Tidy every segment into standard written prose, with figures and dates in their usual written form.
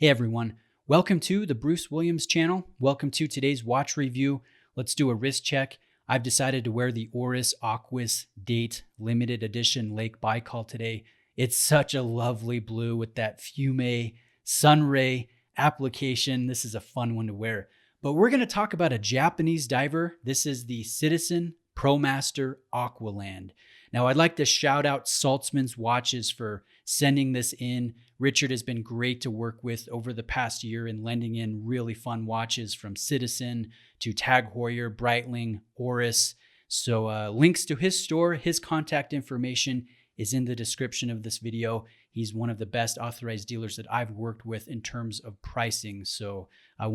Hey everyone, welcome to the Bruce Williams channel. Welcome to today's watch review. Let's do a wrist check. I've decided to wear the Oris Aquis Date Limited Edition Lake Baikal today. It's such a lovely blue with that fume sunray application. This is a fun one to wear. But we're going to talk about a Japanese diver. This is the Citizen Promaster Aqualand. Now, I'd like to shout out Saltzman's Watches for sending this in. Richard has been great to work with over the past year in lending in really fun watches from Citizen to Tag Heuer, Breitling, Oris. So links to his store, his contact information is in the description of this video. He's one of the best authorized dealers that I've worked with in terms of pricing. So I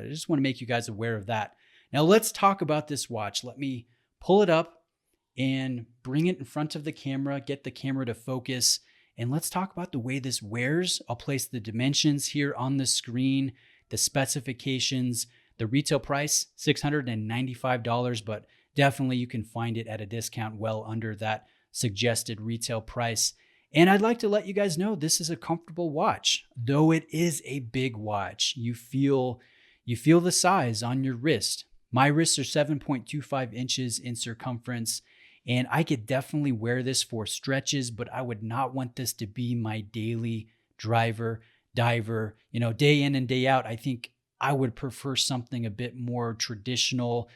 just want to make you guys aware of that. Now let's talk about this watch. Let me pull it up and bring it in front of the camera, get the camera to focus, and let's talk about the way this wears. I'll place the dimensions here on the screen, the specifications, the retail price, $695, but definitely you can find it at a discount well under that suggested retail price. And I'd like to let you guys know this is a comfortable watch, though it is a big watch. You feel the size on your wrist. My wrists are 7.25 inches in circumference, and I could definitely wear this for stretches, but I would not want this to be my daily diver, day in and day out. I think I would prefer something a bit more traditional,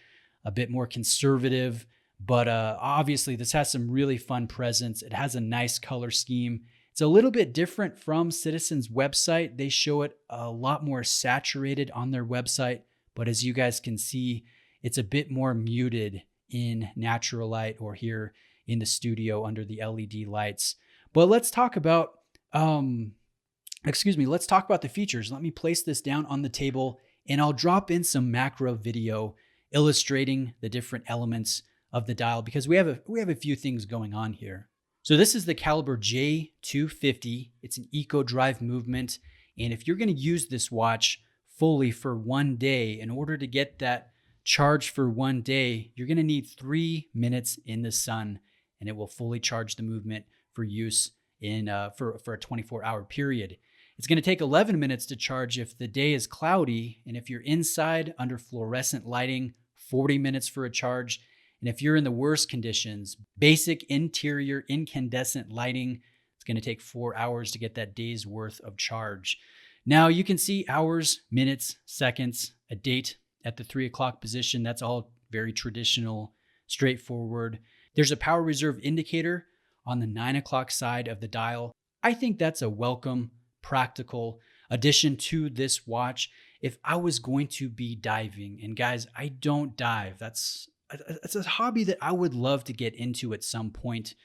a bit more conservative, but obviously this has some really fun presence. It has a nice color scheme. It's a little bit different from Citizen's website. They show it a lot more saturated on their website, but as you guys can see, it's a bit more muted in natural light or here in the studio under the LED lights. But let's talk about, let's talk about the features. Let me place this down on the table and I'll drop in some macro video illustrating the different elements of the dial because we have a few things going on here. So this is the caliber J250. It's an eco drive movement. And if you're going to use this watch fully for one day, in order to get that charge for one day, you're going to need 3 minutes in the sun, and it will fully charge the movement for use in for a 24-hour period. It's going to take 11 minutes to charge if the day is cloudy, and if you're inside under fluorescent lighting, 40 minutes for a charge. And if you're in the worst conditions, basic interior incandescent lighting, it's going to take 4 hours to get that day's worth of charge. Now you can see hours, minutes, seconds, a date at the 3 o'clock position. That's all very traditional, straightforward. There's a power reserve indicator on the 9 o'clock side of the dial. I think that's a welcome, practical addition to this watch. If I was going to be diving, and guys, I don't dive. That's a hobby that I would love to get into at some point,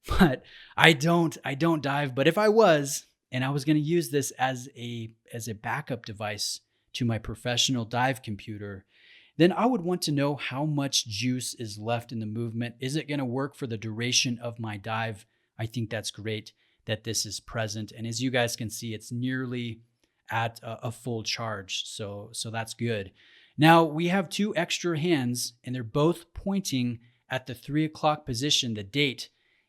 but I don't dive. But if I was, and I was going to use this as a backup device to my professional dive computer, then I would want to know how much juice is left in the movement. Is it going to work for the duration of my dive? I think that's great that this is present. And as you guys can see, it's nearly at a full charge. So that's good. Now we have two extra hands and they're both pointing at the 3 o'clock position, the date.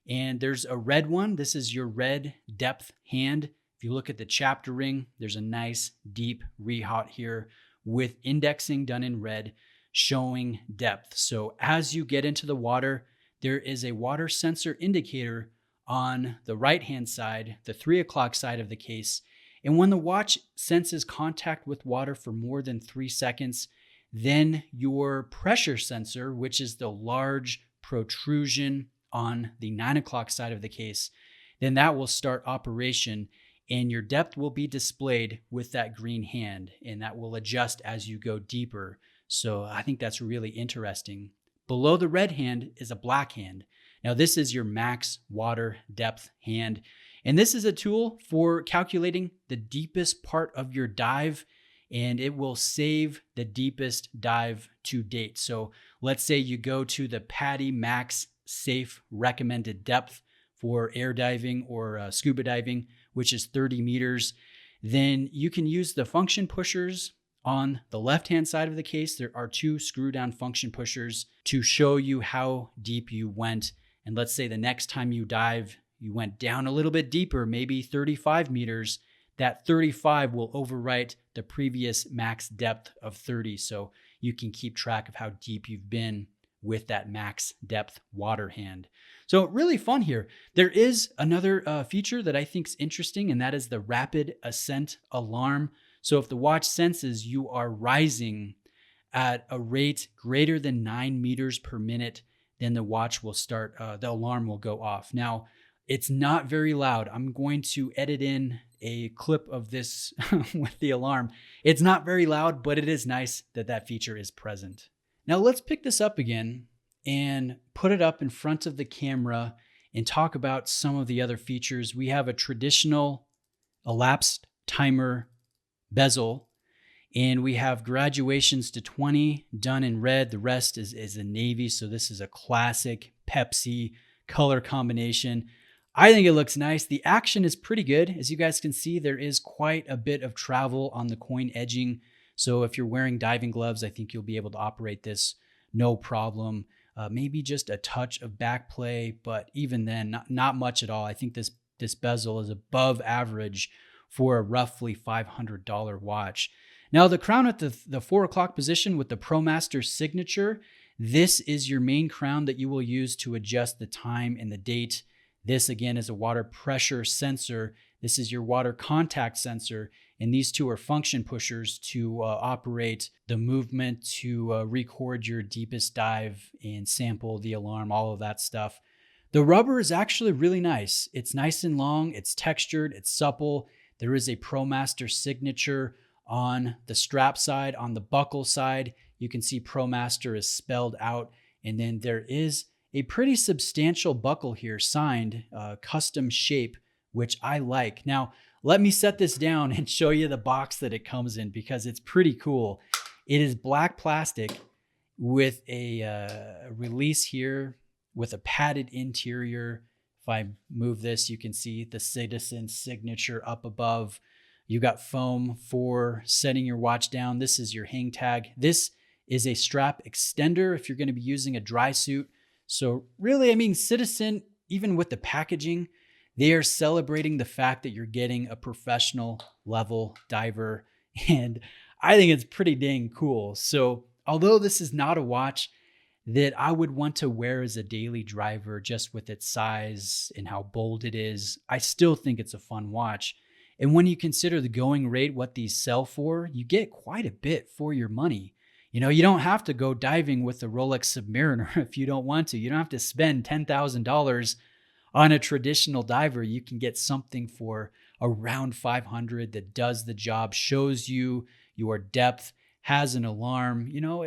And there's a red one. This is your red depth hand. If you look at the chapter ring, there's a nice deep rehaut here with indexing done in red showing depth. So as you get into the water, there is a water sensor indicator on the right-hand side, the 3 o'clock side of the case. And when the watch senses contact with water for more than 3 seconds, then your pressure sensor, which is the large protrusion on the 9 o'clock side of the case, then that will start operation and your depth will be displayed with that green hand, and that will adjust as you go deeper. So I think that's really interesting. Below the red hand is a black hand. Now this is your max water depth hand, and this is a tool for calculating the deepest part of your dive, and it will save the deepest dive to date. So let's say you go to the PADI Max Safe recommended depth for air diving or scuba diving, which is 30 meters, then you can use the function pushers on the left-hand side of the case. There are 2 screw-down function pushers to show you how deep you went. And let's say the next time you dive, you went down a little bit deeper, maybe 35 meters, that 35 will overwrite the previous max depth of 30. So you can keep track of how deep you've been with that max depth water hand. So really fun here. There is another feature that I think is interesting, and that is the rapid ascent alarm. So if the watch senses you are rising at a rate greater than 9 meters per minute, then the watch will start, the alarm will go off. Now, it's not very loud. I'm going to edit in a clip of this with the alarm. It's not very loud, but it is nice that that feature is present. Now let's pick this up again and put it up in front of the camera and talk about some of the other features. We have a traditional elapsed timer bezel, and we have graduations to 20 done in red. The rest is in navy. So this is a classic Pepsi color combination. I think it looks nice. The action is pretty good. As you guys can see, there is quite a bit of travel on the coin edging. So if you're wearing diving gloves, I think you'll be able to operate this no problem. Maybe just a touch of back play, but even then, not much at all. I think this bezel is above average for a roughly $500 watch. Now the crown at the 4 o'clock position with the Promaster signature, this is your main crown that you will use to adjust the time and the date. This again is a water pressure sensor. This is your water contact sensor. And these two are function pushers to operate the movement, to record your deepest dive and sample the alarm, all of that stuff. The rubber is actually really nice. It's nice and long, it's textured, it's supple. There is a Promaster signature on the strap side. On the buckle side, you can see Promaster is spelled out. And then there is a pretty substantial buckle here, signed custom shape, which I like. Now, let me set this down and show you the box that it comes in because it's pretty cool. It is black plastic with a release here with a padded interior. If I move this, you can see the Citizen signature up above. You got foam for setting your watch down. This is your hang tag. This is a strap extender if you're going to be using a dry suit. So really, I mean, Citizen, even with the packaging, they are celebrating the fact that you're getting a professional level diver. And I think it's pretty dang cool. So although this is not a watch that I would want to wear as a daily driver just with its size and how bold it is, I still think it's a fun watch. And when you consider the going rate, what these sell for, you get quite a bit for your money. You know, you don't have to go diving with the Rolex Submariner if you don't want to. You don't have to spend $10,000 on a traditional diver. You can get something for around $500 that does the job, shows you your depth, has an alarm. You know,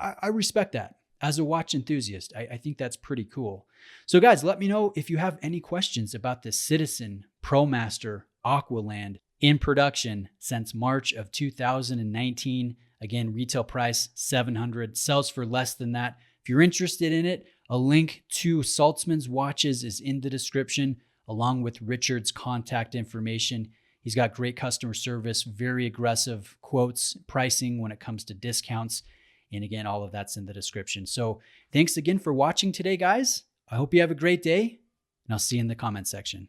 I respect that. As a watch enthusiast, I think that's pretty cool. So guys, let me know if you have any questions about the Citizen Promaster Aqualand in production since March of 2019. Again, retail price $700, sells for less than that. If you're interested in it, a link to Saltzman's watches is in the description, along with Richard's contact information. He's got great customer service, very aggressive quotes, pricing when it comes to discounts. And again, all of that's in the description. So thanks again for watching today, guys. I hope you have a great day, and I'll see you in the comment section.